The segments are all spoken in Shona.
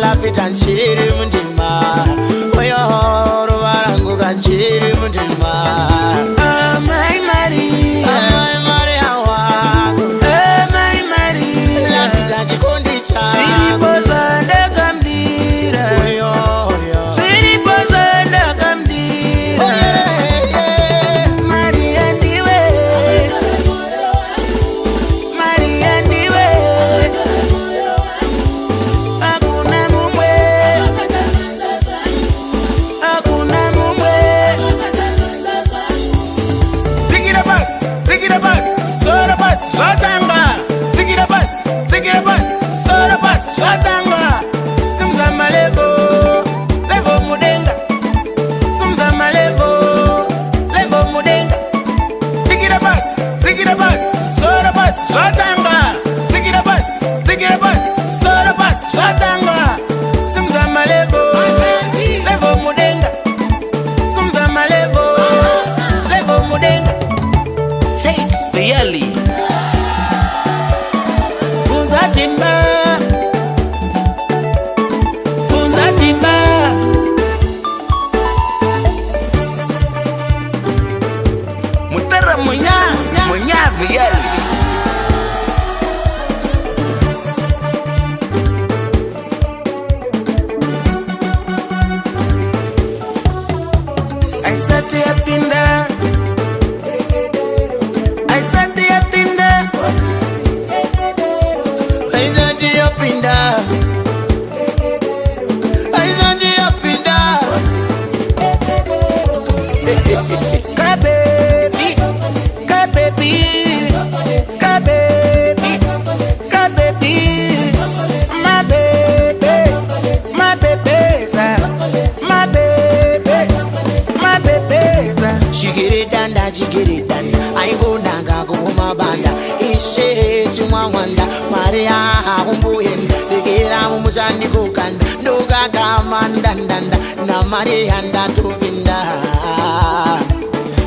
lapita nchiri mundima Oyo ruvarangu kanchiri mundima Mai Maria wangu Mai Maria lapita chikondi changu Zviripoza ndakamdira Zviripoza ndakamdira Maria ndiwe Maria ndiwe Hakuna mumwe Hakuna mumwe Zigira bus Sora bus Zvatanga Zigira bus Sora bus Zvatanga Simzama levo mudenga Simzama levo mudenga Zigira bus Sora bus Zvatanga Zigira bus Sora bus Zvatanga Simzama levo mudenga Simzama levo mudenga Shakes Bialy Funza timba Mutara munya Bialy Aisati yapinda Chigiridanda Aingonanga kuma banda Ishe chimwamwanda Maria kumbuyen Dikira mumuchandi kukanda Ndoga kama ndandanda Na Maria ndatupinda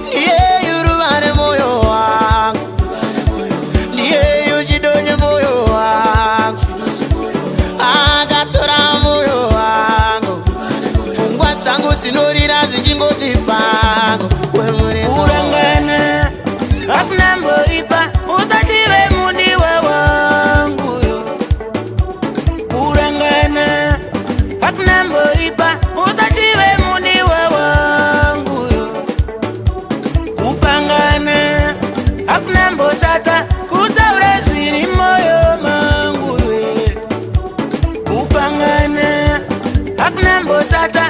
Ndiye yurubane moyo wangu Ndiye yuchidonye moyo wangu Akatora moyo wangu Pfungwa dzangu dzinorira dzichingoti pangu Urangana Hakuna mboipa Usachive mudiwa wangu Urangana Hakuna mboipa Usachive mudiwa wangu Kupangana Hakuna mboshata Kutaure zviri moyo mangu Kupangana Hakuna mboshata